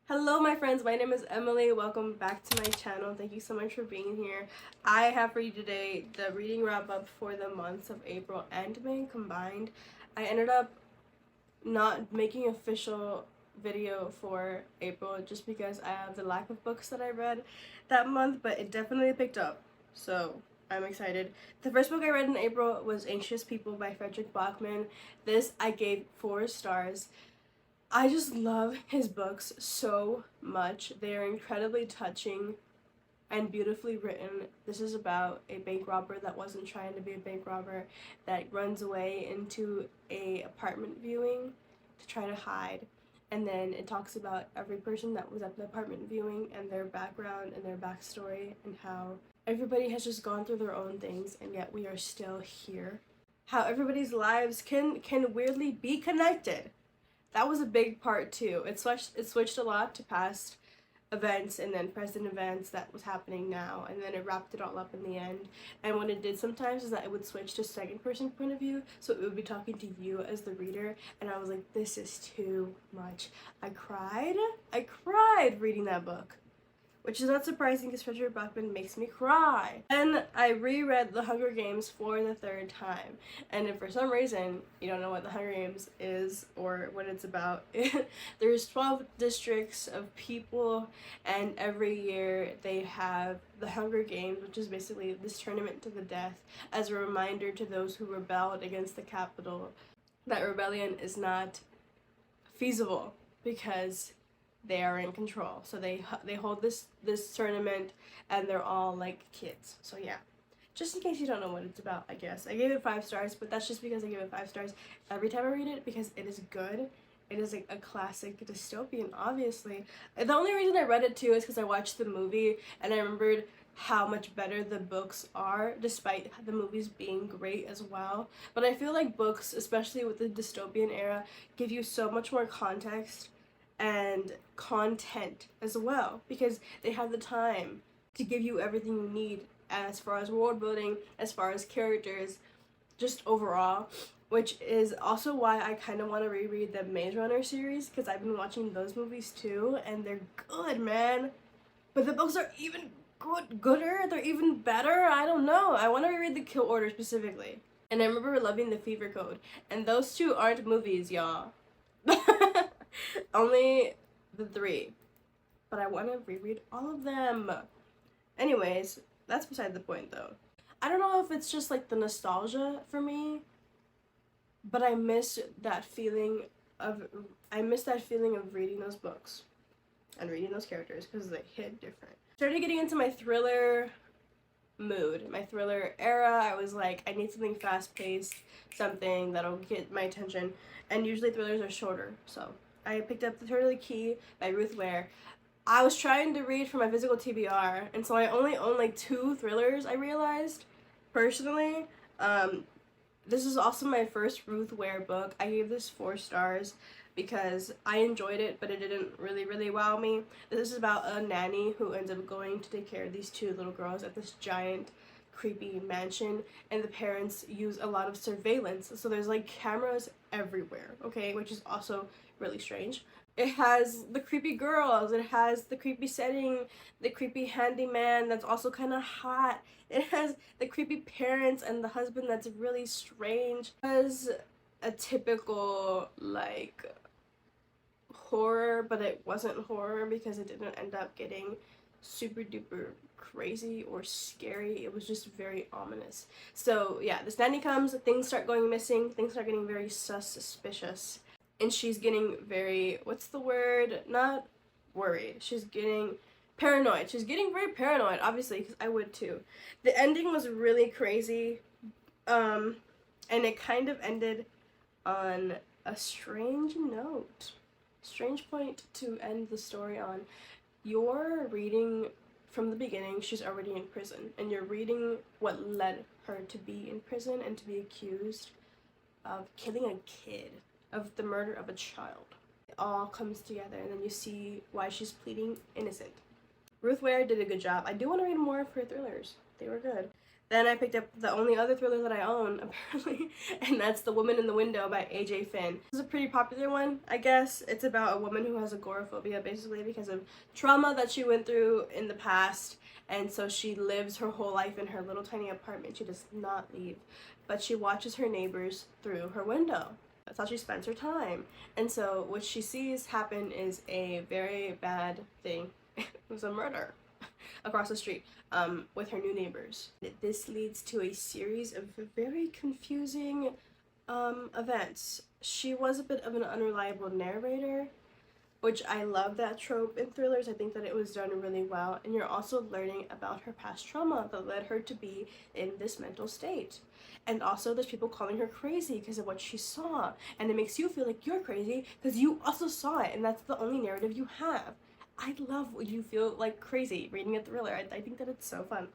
Hello my friends, my name is Emily. Welcome back to my channel. Thank you so much for being here. I have for you today the reading wrap up for the months of April and May combined. I ended up not making an official video for April just because I have the lack of books that I read that month, but it definitely picked up. So I'm excited. The first book I read in April was Anxious People by Frederick Bachman. This I gave 4 stars. I just love his books so much. They are incredibly touching and beautifully written. This is about a bank robber that wasn't trying to be a bank robber, that runs away into a apartment viewing to try to hide. And then it talks about every person that was at the apartment viewing and their background and their backstory and how everybody has just gone through their own things and yet we are still here. How everybody's lives can weirdly be connected. That was a big part too. It switched a lot to past events and then present events that was happening now, and then it wrapped it all up in the end. And what it did sometimes is that it would switch to second person point of view, so it would be talking to you as the reader, and I was like, this is too much. I cried reading that book, which is not surprising because Frederick Bachman makes me cry. Then I reread The Hunger Games for the 3rd time, and if for some reason you don't know what The Hunger Games is or what it's about, there's 12 districts of people, and every year they have the Hunger Games, which is basically this tournament to the death, as a reminder to those who rebelled against the capital that rebellion is not feasible because they are in control. So they hold this tournament and they're all like kids. So yeah, just in case you don't know what it's about, I guess I gave it 5 stars, but that's just because I gave it 5 stars every time I read it, because it is good. It is like a classic dystopian, obviously. The only reason I read it too is because I watched the movie and I remembered how much better the books are, despite the movies being great as well. But I feel like books, especially with the dystopian era, give you so much more context and content as well, because they have the time to give you everything you need as far as world building, as far as characters, just overall, which is also why I kind of want to reread the Maze Runner series, because I've been watching those movies too and they're good, man. But the books are even gooder, they're even better. I don't know, I want to reread The Kill Order specifically. And I remember loving The Fever Code, and those 2 aren't movies, y'all. Only the 3, but I want to reread all of them. Anyways, that's beside the point though. I don't know if it's just like the nostalgia for me, but I miss that feeling of reading those books and reading those characters, because they hit different. Started getting into my thriller mood, my thriller era. I was like, I need something fast-paced, something that'll get my attention, and usually thrillers are shorter, so I picked up The Turn of the Key by Ruth Ware. I was trying to read for my physical TBR, and so I only own like 2 thrillers, I realized, personally. This is also my first Ruth Ware book. I gave this 4 stars because I enjoyed it, but it didn't really wow me. This is about a nanny who ends up going to take care of these 2 little girls at this giant creepy mansion, and the parents use a lot of surveillance, so there's like cameras everywhere, okay, which is also really strange. It has the creepy girls, it has the creepy setting, the creepy handyman that's also kind of hot, it has the creepy parents and the husband that's really strange. It has a typical like horror, but it wasn't horror because it didn't end up getting super duper crazy or scary. It was just very ominous. So yeah, this nanny comes, things start going missing, things start getting very suspicious, and she's getting very, what's the word, not worried, she's getting paranoid. She's getting very paranoid, obviously, because I would too. The ending was really crazy, and it kind of ended on a strange note. Strange point to end the story on. You're reading from the beginning, she's already in prison, and you're reading what led her to be in prison and to be accused of killing a kid, of the murder of a child. It all comes together, and then you see why she's pleading innocent. Ruth Ware did a good job. I do want to read more of her thrillers. They were good. Then I picked up the only other thriller that I own, apparently, and that's The Woman in the Window by A.J. Finn. This is a pretty popular one, I guess. It's about a woman who has agoraphobia, basically, because of trauma that she went through in the past, and so she lives her whole life in her little tiny apartment. She does not leave, but she watches her neighbors through her window. That's how she spends her time. And so what she sees happen is a very bad thing. It was a murder across the street with her new neighbors. This leads to a series of very confusing events. She was a bit of an unreliable narrator, which I love that trope in thrillers. I think that it was done really well, and you're also learning about her past trauma that led her to be in this mental state. And also there's people calling her crazy because of what she saw, and it makes you feel like you're crazy because you also saw it, and that's the only narrative you have. I love when you feel like crazy reading a thriller. I think that it's so fun.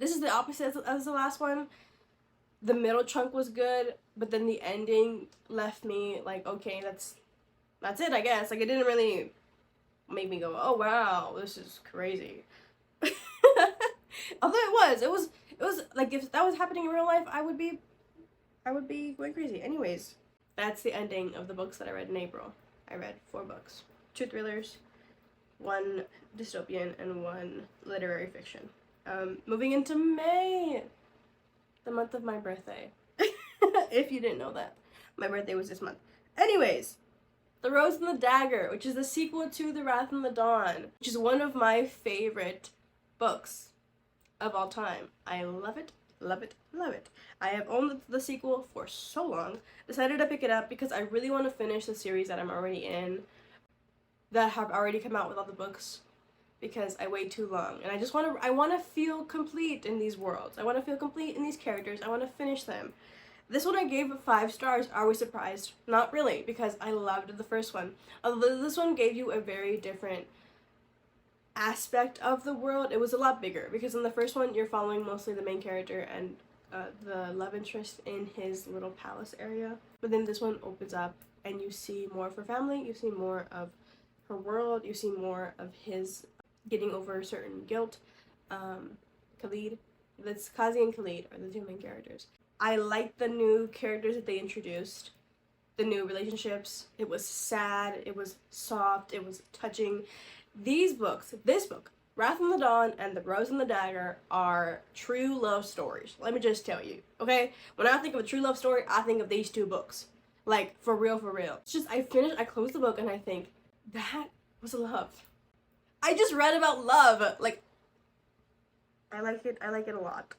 This is the opposite as the last one. The middle chunk was good, but then the ending left me like, okay, that's it, I guess. Like, it didn't really make me go, oh wow, this is crazy. Although it was like, if that was happening in real life, I would be going crazy. Anyways, that's the ending of the books that I read in April. I read 4 books, 2 thrillers, 1 dystopian, and 1 literary fiction. Moving into May, the month of my birthday. If you didn't know that, my birthday was this month. Anyways, The Rose and the Dagger, which is the sequel to The Wrath and the Dawn, which is one of my favorite books of all time. I love it, love it, love it. I have owned the sequel for so long. Decided to pick it up because I really want to finish the series that I'm already in, that have already come out with all the books, because I wait too long. And I want to feel complete in these worlds. I want to feel complete in these characters. I want to finish them. This one I gave 5 stars. Are we surprised? Not really, because I loved the first one. Although this one gave you a very different aspect of the world. It was a lot bigger, because in the first one you're following mostly the main character and the love interest in his little palace area. But then this one opens up and you see more of her family, you see more of her world, you see more of his getting over certain guilt. Khalid, that's Kazi and Khalid are the 2 main characters. I liked the new characters that they introduced, the new relationships. It was sad, it was soft, it was touching. These books, this book, Wrath and the Dawn and The Rose and the Dagger, are true love stories. Let me just tell you, okay? When I think of a true love story, I think of these 2 books. Like, for real, for real. It's just, I close the book and I think, that was love. I just read about love. Like, I like it a lot.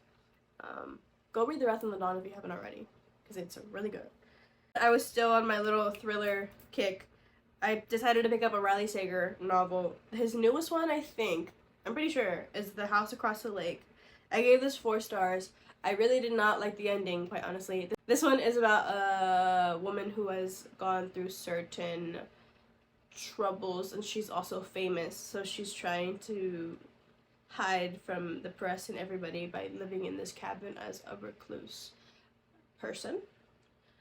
Go read The Wrath and the Dawn if you haven't already, because it's really good. I was still on my little thriller kick. I decided to pick up a Riley Sager novel. His newest one, I think, I'm pretty sure, is The House Across the Lake. I gave this 4 stars. I really did not like the ending, quite honestly. This one is about a woman who has gone through certain troubles, and she's also famous, so she's trying to hide from the press and everybody by living in this cabin as a recluse person.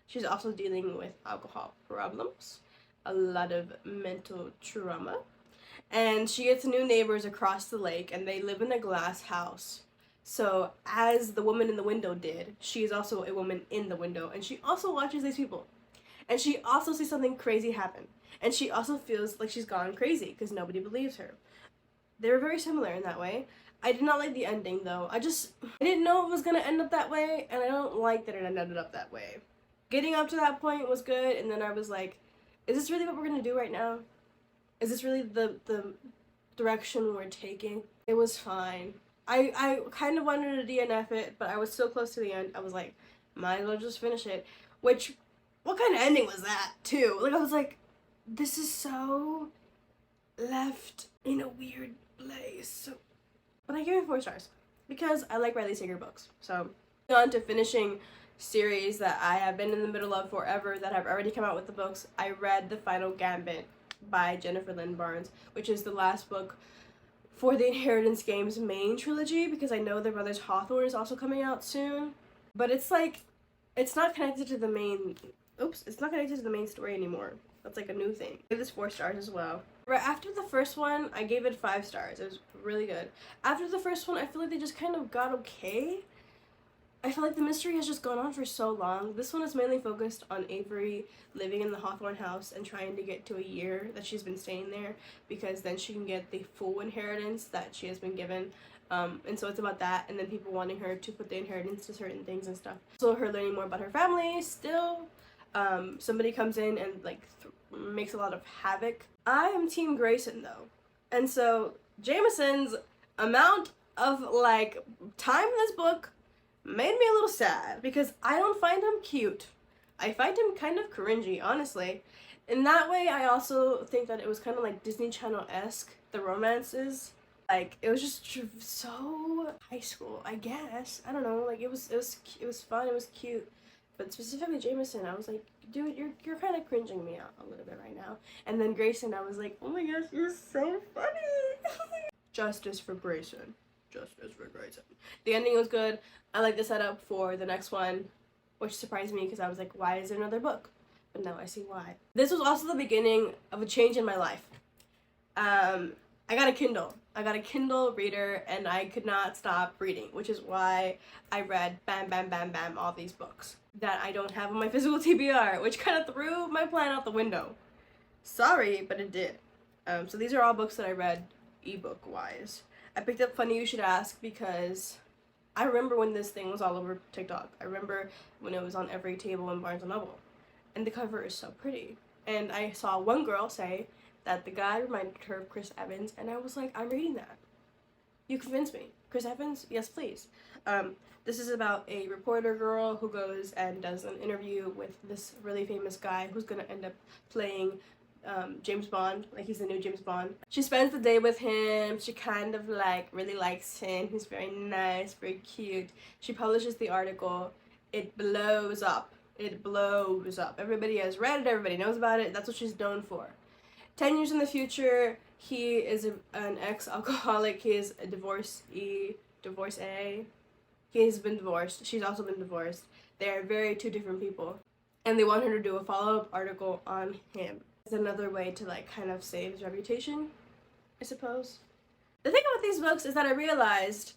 She's also dealing with alcohol problems, a lot of mental trauma, and she gets new neighbors across the lake, and they live in a glass house. So as the woman in the window did, she is also a woman in the window, and she also watches these people, and she also sees something crazy happen, and she also feels like she's gone crazy because nobody believes her. They were very similar in that way. I did not like the ending, though. I didn't know it was gonna end up that way, and I don't like that it ended up that way. Getting up to that point was good, and then I was like, is this really what we're gonna do right now? Is this really the direction we're taking? It was fine. I kind of wanted to DNF it, but I was so close to the end, I was like, might as well just finish it. Which, what kind of ending was that, too? Like, I was like, this is so left in a weird place. But I gave it 4 stars because I like Riley Sager books. So, on to finishing series that I have been in the middle of forever that have already come out with the books. I read The Final Gambit by Jennifer Lynn Barnes, which is the last book for the Inheritance Games main trilogy, because I know their brothers Hawthorne is also coming out soon. But it's like, it's not connected to the main, it's not connected to the main story anymore. That's like a new thing. I gave this 4 stars as well. Right after the first one, I gave it 5 stars. It was really good. After the first one, I feel like they just kind of got okay. I feel like the mystery has just gone on for so long. This one is mainly focused on Avery living in the Hawthorne house and trying to get to a year that she's been staying there, because then she can get the full inheritance that she has been given. And so it's about that, and then people wanting her to put the inheritance to certain things and stuff. So her learning more about her family still. Somebody comes in and like makes a lot of havoc. I am Team Grayson though. And so Jameson's amount of like time in this book made me a little sad, because I don't find him cute. I find him kind of cringy, honestly. In that way, I also think that it was kind of like Disney Channel-esque, the romances. Like, it was just so high school, I guess. I don't know, like, it was fun, it was cute. But specifically Jameson, I was like, dude, you're kind of cringing me out a little bit right now. And then Grayson, I was like, oh my gosh, you're so funny. Justice for Grayson. Justice for Grayson. The ending was good. I like the setup for the next one, which surprised me because I was like, why is there another book? But now I see why. This was also the beginning of a change in my life. I got a Kindle. I got a Kindle reader, and I could not stop reading, which is why I read bam, all these books that I don't have on my physical TBR, which kind of threw my plan out the window. Sorry, but it did. So these are all books that I read ebook-wise. I picked up Funny You Should Ask because I remember when this thing was all over TikTok. I remember when it was on every table in Barnes & Noble. And the cover is so pretty. And I saw one girl say that the guy reminded her of Chris Evans, and I was like, I'm reading that. You convinced me. Chris Evans? Yes, please. This is about a reporter girl who goes and does an interview with this really famous guy who's gonna end up playing James Bond, like he's the new James Bond. She spends the day with him. She kind of like really likes him. He's very nice, very cute. She publishes the article. It blows up. It blows up. Everybody has read it. Everybody knows about it. That's what she's known for. 10 years in the future, he is an ex-alcoholic. He is a divorcee. He has been divorced. She's also been divorced. They are very two different people. And they want her to do a follow-up article on him. It's another way to like kind of save his reputation, I suppose. The thing about these books is that I realized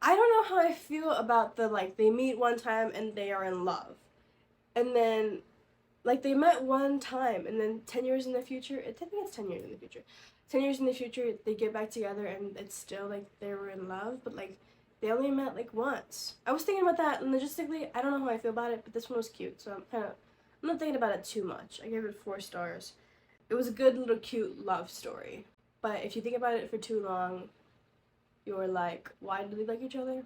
I don't know how I feel about the like they meet one time and they are in love. And then like they met one time and then 10 years in the future, I think it's 10 years in the future. 10 years in the future they get back together and it's still like they were in love, but like they only met like once. I was thinking about that, and logistically I don't know how I feel about it, but this one was cute, so I'm not thinking about it too much. I gave it 4 stars. It was a good little cute love story. But if you think about it for too long, you're like, why do they like each other?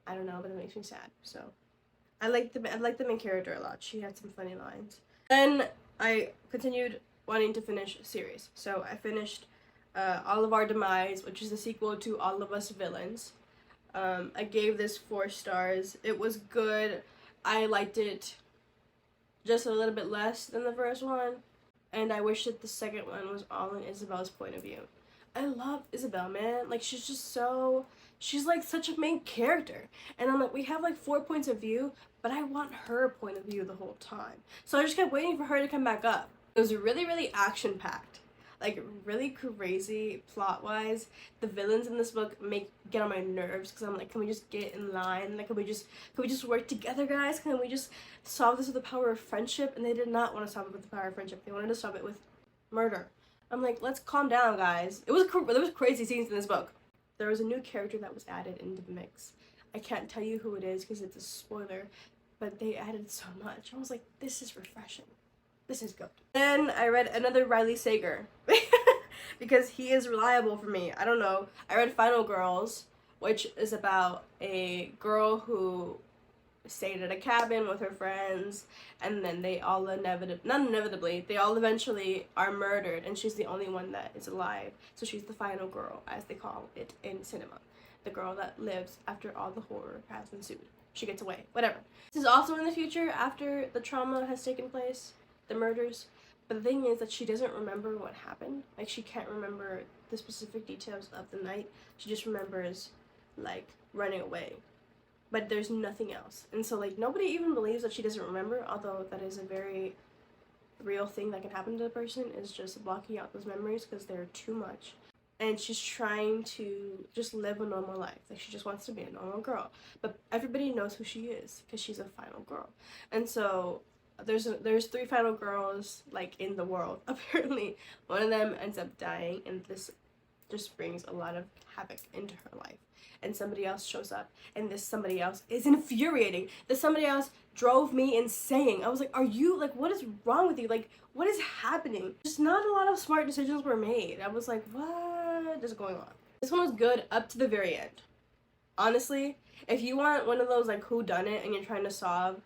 I don't know, but it makes me sad. So I like the main character a lot. She had some funny lines. Then I continued wanting to finish a series. So I finished All of Our Demise, which is the sequel to All of Us Villains. I gave this 4 stars. It was good. I liked it just a little bit less than the first one. And I wish that the second one was all in Isabel's point of view. I love Isabel, man. Like, she's just so... She's, like, such a main character. And I'm like, we have, like, 4 points of view, but I want her point of view the whole time. So I just kept waiting for her to come back up. It was really, really action-packed. Like, really crazy plot-wise. The villains in this book get on my nerves, because I'm like, can we just get in line? Like, can we just work together, guys? Can we just solve this with the power of friendship? And they did not want to solve it with the power of friendship. They wanted to solve it with murder. I'm like, let's calm down, guys. There was crazy scenes in this book. There was a new character that was added into the mix. I can't tell you who it is because it's a spoiler, but they added so much. I was like, this is refreshing. This is good. Then I read another Riley Sager because he is reliable for me. I don't know. I read Final Girls, which is about a girl who stayed at a cabin with her friends, and then they all they all eventually are murdered, and she's the only one that is alive. So she's the final girl, as they call it in cinema. The girl that lives after all the horror has ensued. She gets away. Whatever. This is also in the future after the trauma has taken place. The murders, but the thing is that she doesn't remember what happened. Like, she can't remember the specific details of the night. She just remembers like running away, but there's nothing else. And so like nobody even believes that she doesn't remember, although that is a very real thing that can happen to a person, is just blocking out those memories because they're too much. and she's trying to just live a normal life. Like, she just wants to be a normal girl, but everybody knows who she is because she's a final girl. And so there's 3 final girls, like, in the world. Apparently one of them ends up dying, and this just brings a lot of havoc into her life. And somebody else shows up, and this somebody else is infuriating. This somebody else drove me insane. I was like, are you, like, what is wrong with you? Like, what is happening? Just not a lot of smart decisions were made. I was like, what is going on? This one was good up to the very end. Honestly, if you want one of those, like, whodunit and you're trying to solve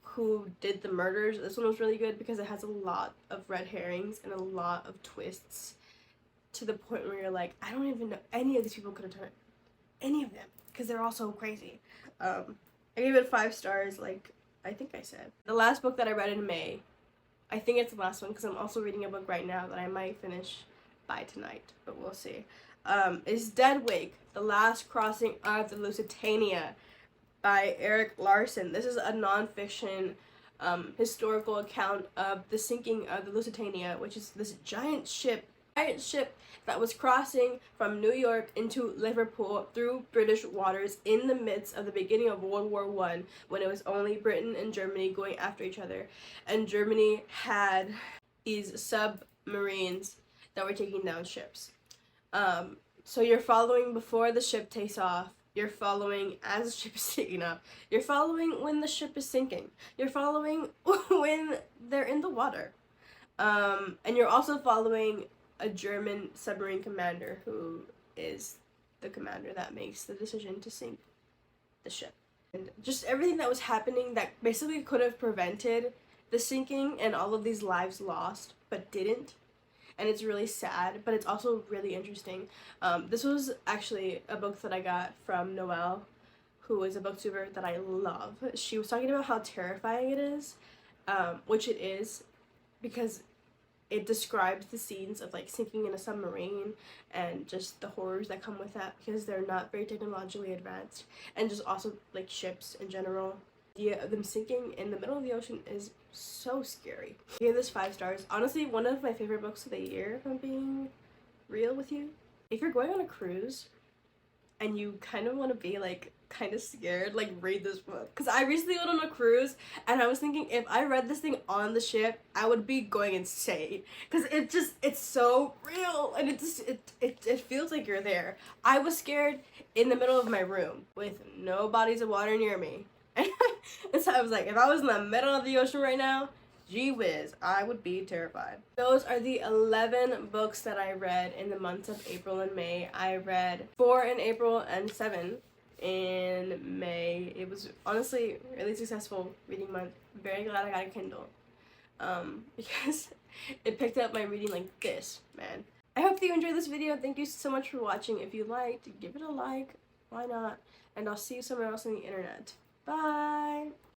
who did the murders, this one was really good because it has a lot of red herrings and a lot of twists, to the point where you're like, I don't even know any of these people could have done it. Any of them, because they're all so crazy. I gave it 5 stars, like I think I said. The last book that I read in May, I think it's the last one because I'm also reading a book right now that I might finish by tonight, but we'll see, is Dead Wake, The Last Crossing of the Lusitania by Eric Larson. This is a non-fiction historical account of the sinking of the Lusitania, which is this giant ship that was crossing from New York into Liverpool through British waters in the midst of the beginning of World War I, when it was only Britain and Germany going after each other. And Germany had these submarines that were taking down ships. So you're following before the ship takes off, you're following as the ship is taking off, you're following when the ship is sinking, you're following when they're in the water. And you're also following a German submarine commander who is the commander that makes the decision to sink the ship. And just everything that was happening that basically could have prevented the sinking and all of these lives lost, but didn't. And it's really sad, but it's also really interesting. This was actually a book that I got from Noelle, who is a booktuber that I love. She was talking about how terrifying it is, which it is, because it describes the scenes of, like, sinking in a submarine and just the horrors that come with that, because they're not very technologically advanced, and just also, like, ships in general. The idea of them sinking in the middle of the ocean is so scary. I gave this 5 stars. Honestly, one of my favorite books of the year, if I'm being real with you. If you're going on a cruise and you kind of want to be, like, kind of scared, like, read this book. Because I recently went on a cruise and I was thinking, if I read this thing on the ship, I would be going insane. Because it's so real, and it feels like you're there. I was scared in the middle of my room with no bodies of water near me. And so I was like, if I was in the middle of the ocean right now, gee whiz, I would be terrified. Those are the 11 books that I read in the months of April and May. I read 4 in April and 7 in May. It was honestly really successful reading month. Very glad I got a Kindle, because it picked up my reading like this, man. I hope that you enjoyed this video. Thank you so much for watching. If you liked, give it a like, why not? And I'll see you somewhere else on the internet. Bye!